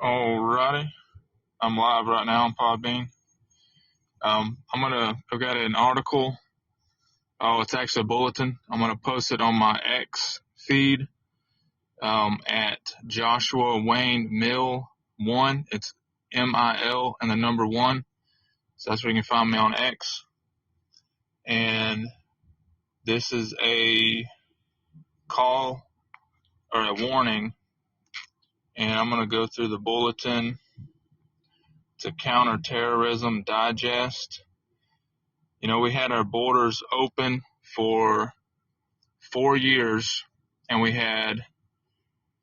Alrighty, I'm live right now on Podbean. I've got an article. Oh, it's actually a bulletin. I'm gonna post it on my X feed at Joshua Wayne Mill 1. It's MIL and the number 1. So that's where you can find me on X. And this is a call or a warning. And I'm gonna go through the bulletin. It's a counterterrorism digest. You know, we had our borders open for 4 years, and we had,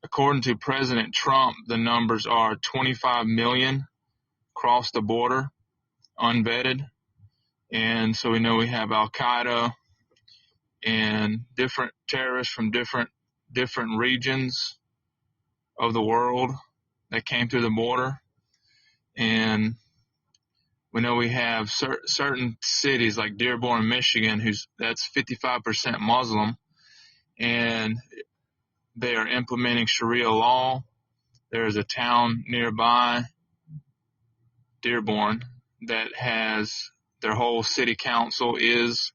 according to President Trump, the numbers are 25 million crossed the border, unvetted. And so we know we have Al-Qaeda and different terrorists from different regions of the world that came through the border. And we know we have certain cities like Dearborn, Michigan, that's 55% Muslim, and they are implementing Sharia law. There's a town nearby, Dearborn, that has their whole city council is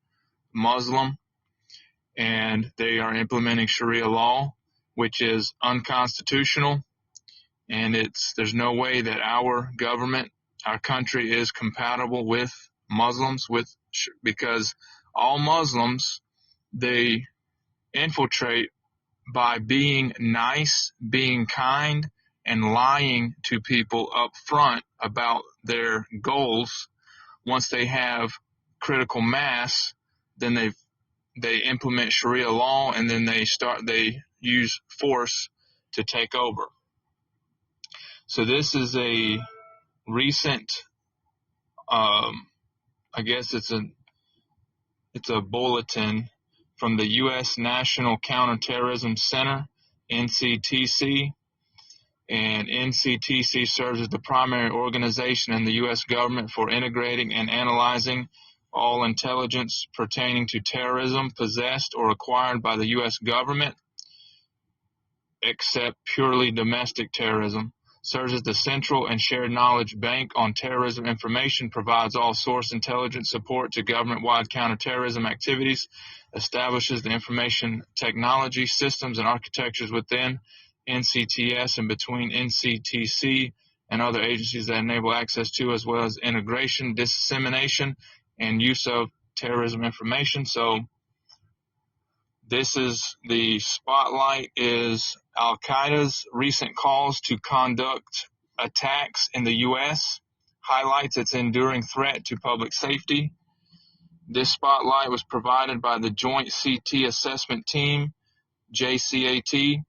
Muslim, and they are implementing Sharia law, which is unconstitutional. And there's no way that our government, our country, is compatible with Muslims, because all Muslims, they infiltrate by being nice, being kind, and lying to people up front about their goals. Once they have critical mass, then they implement Sharia law, and then they use force to take over. So this is a recent, I guess it's a bulletin from the U.S. National Counterterrorism Center, NCTC. And NCTC serves as the primary organization in the U.S. government for integrating and analyzing all intelligence pertaining to terrorism possessed or acquired by the U.S. government, except purely domestic terrorism. Serves as the central and shared knowledge bank on terrorism information, provides all source intelligence support to government-wide counterterrorism activities, establishes the information technology systems and architectures within NCTS and between NCTC and other agencies that enable access to, as well as integration, dissemination, and use of terrorism information. So this is the spotlight is Al-Qaeda's recent calls to conduct attacks in the U.S. highlights its enduring threat to public safety. This spotlight was provided by the Joint CT Assessment Team, JCAT.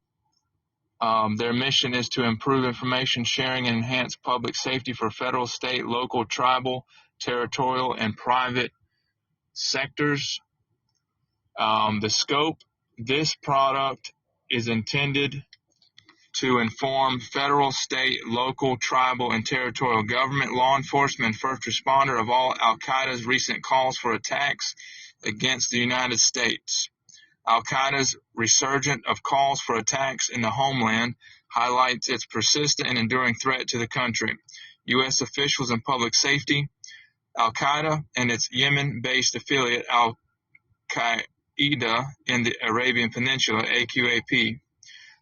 Their mission is to improve information sharing and enhance public safety for federal, state, local, tribal, territorial, and private sectors. The scope, this product is intended to inform federal, state, local, tribal, and territorial government, law enforcement, and first responder of all Al-Qaeda's recent calls for attacks against the United States. Al-Qaeda's resurgence of calls for attacks in the homeland highlights its persistent and enduring threat to the country. U.S. officials and public safety, Al-Qaeda and its Yemen-based affiliate Qaeda in the Arabian Peninsula, AQAP,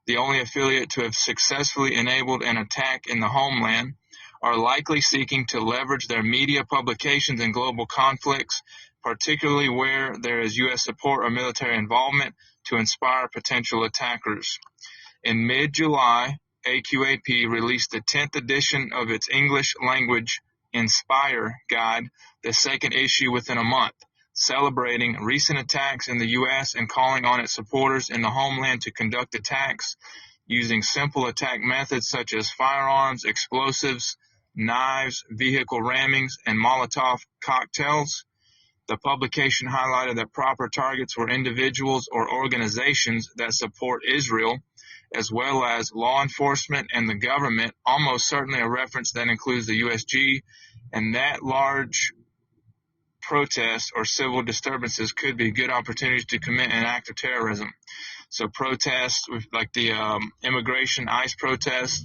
the only affiliate to have successfully enabled an attack in the homeland, are likely seeking to leverage their media publications in global conflicts, particularly where there is U.S. support or military involvement, to inspire potential attackers. In mid-July, AQAP released the 10th edition of its English language Inspire Guide, the second issue within a month, celebrating recent attacks in the U.S. and calling on its supporters in the homeland to conduct attacks using simple attack methods such as firearms, explosives, knives, vehicle rammings, and Molotov cocktails. The publication highlighted that proper targets were individuals or organizations that support Israel, as well as law enforcement and the government, almost certainly a reference that includes the USG, and that large protests or civil disturbances could be good opportunities to commit an act of terrorism. So protests, like the immigration ICE protests,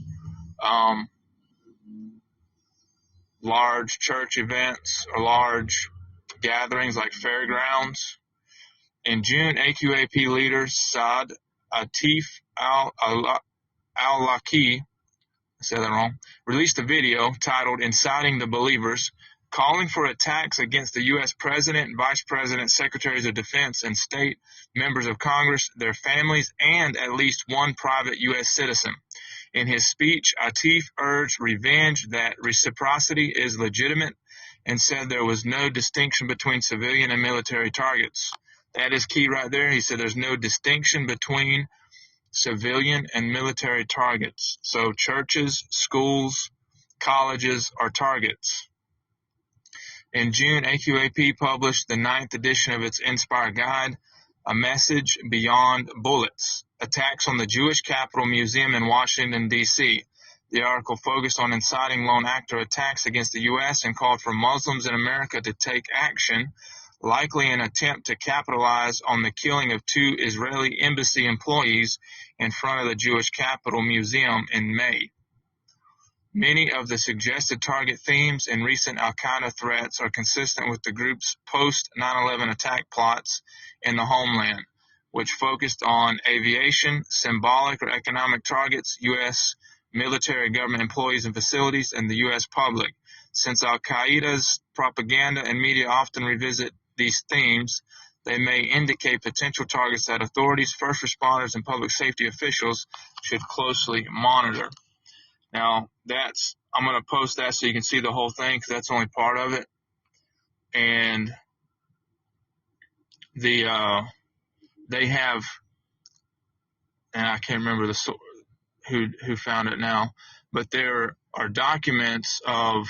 large church events or large gatherings like fairgrounds. In June, AQAP leader Saad Atif al-Laki, I said that wrong, released a video titled Inciting the Believers, calling for attacks against the U.S. President, Vice President, Secretaries of Defense, and state members of Congress, their families, and at least one private U.S. citizen. In his speech, Atif urged revenge, that reciprocity is legitimate, and said there was no distinction between civilian and military targets. That is key right there. He said there's no distinction between civilian and military targets. So churches, schools, colleges are targets. In June, AQAP published the 9th edition of its Inspire Guide, A Message Beyond Bullets, Attacks on the Jewish Capitol Museum in Washington, D.C. The article focused on inciting lone actor attacks against the U.S. and called for Muslims in America to take action, likely an attempt to capitalize on the killing of 2 Israeli embassy employees in front of the Jewish Capitol Museum in May. Many of the suggested target themes in recent al-Qaeda threats are consistent with the group's post-9/11 attack plots in the homeland, which focused on aviation, symbolic or economic targets, U.S. military government employees and facilities, and the U.S. public. Since al-Qaeda's propaganda and media often revisit these themes, they may indicate potential targets that authorities, first responders, and public safety officials should closely monitor. Now, I'm going to post that so you can see the whole thing, because that's only part of it. And they have, and I can't remember who found it now, but there are documents of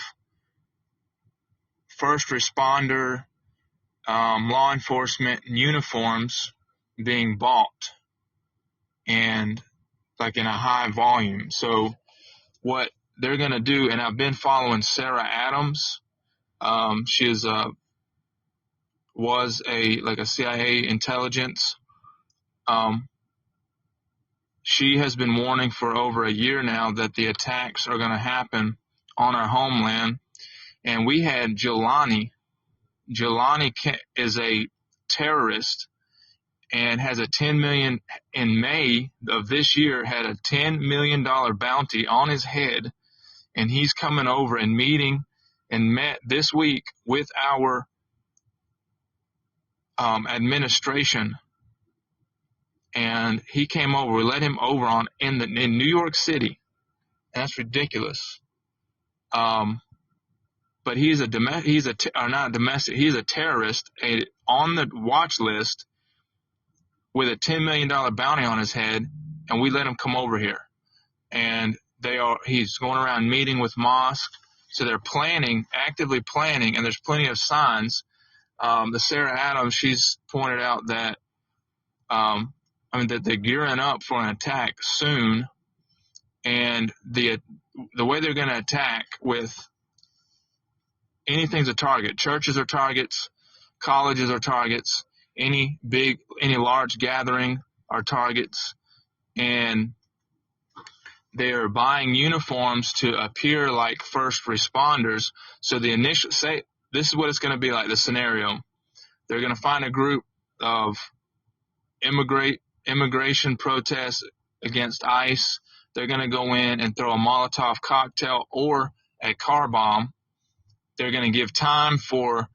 first responder, law enforcement uniforms being bought, and like in a high volume. So what they're going to do, and I've been following Sarah Adams. She was a CIA intelligence. She has been warning for over a year now that the attacks are going to happen on our homeland. And we had Jelani. Jelani is a terrorist and has a $10 million, in May of this year, had a $10 million bounty on his head. And he's coming over and meeting and met this week with our administration. And he came over. We let him over in New York City. And that's ridiculous. But he's a terrorist on the watch list with a $10 million bounty on his head, and we let him come over here. And he's going around meeting with mosques. So they're actively planning, and there's plenty of signs. The Sarah Adams, she's pointed out that that they're gearing up for an attack soon, and the way they're going to attack with anything's a target. Churches are targets, colleges are targets, any large gathering are targets, and they're buying uniforms to appear like first responders. So this is what it's going to be like, the scenario. They're going to find a group of immigration protests against ICE. They're going to go in and throw a Molotov cocktail or a car bomb. They're going to give time for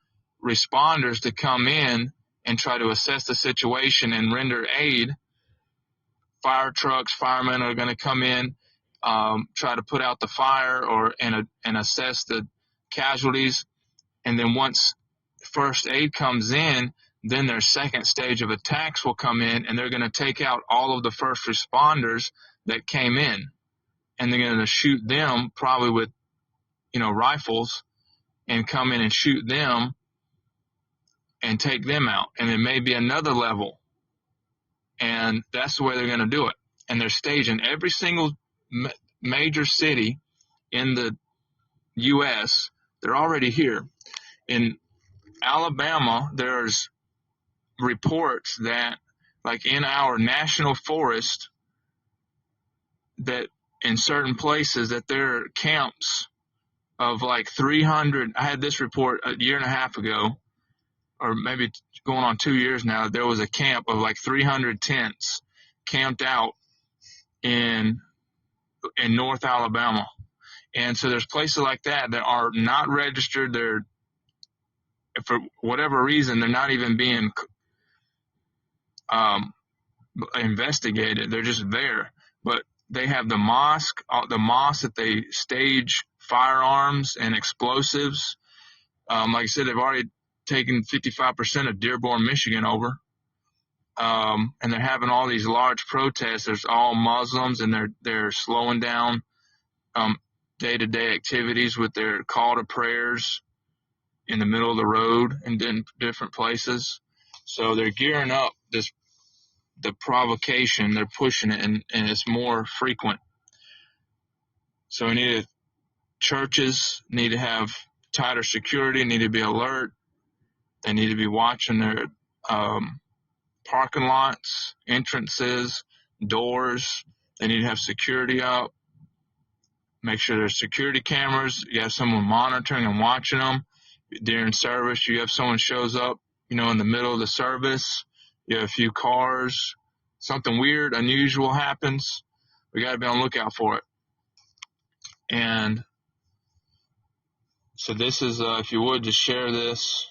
responders to come in and try to assess the situation and render aid. Fire trucks, firemen are going to come in, try to put out the fire and assess the casualties. And then once first aid comes in, then their second stage of attacks will come in, and they're going to take out all of the first responders that came in. And they're going to shoot them probably with, rifles, and come in and shoot them and take them out. And it may be another level. And that's the way they're going to do it. And they're staging every single major city in the U.S. They're already here. In Alabama, there's reports that, like in our national forest, that in certain places that there are camps of like 300. I had this report a year and a half ago, or maybe going on 2 years now. There was a camp of like 300 tents camped out in North Alabama. And so there's places like that that are not registered. They're, for whatever reason, they're not even being investigated. They're just there. But they have the mosque that they stage firearms and explosives. Like I said, they've already taken 55% of Dearborn, Michigan over. And they're having all these large protests. There's all Muslims, and they're slowing down day-to-day activities with their call to prayers in the middle of the road and in different places. So they're gearing up the provocation. They're pushing it, and it's more frequent. So churches need to have tighter security, need to be alert. They need to be watching their parking lots, entrances, doors. They need to have security up. Make sure there's security cameras. You have someone monitoring and watching them. During service, you have someone shows up, in the middle of the service. You have a few cars. Something weird, unusual happens. We got to be on the lookout for it. And so this is, if you would, just share this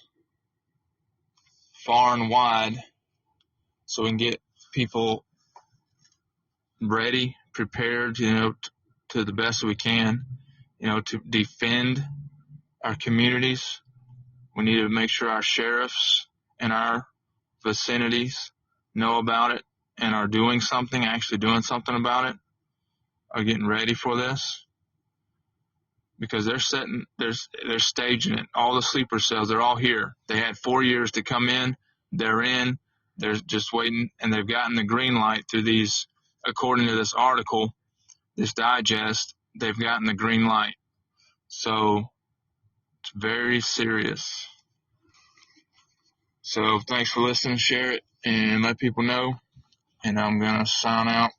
far and wide so we can get people ready, prepared, to the best we can, to defend our communities. We need to make sure our sheriffs in our vicinities know about it and are actually doing something about it, are getting ready for this. Because they're staging it. All the sleeper cells, they're all here. They had 4 years to come in. They're in. They're just waiting, and they've gotten the green light through these, according to this article, this digest, they've gotten the green light. So it's very serious. So thanks for listening. Share it and let people know. And I'm going to sign out.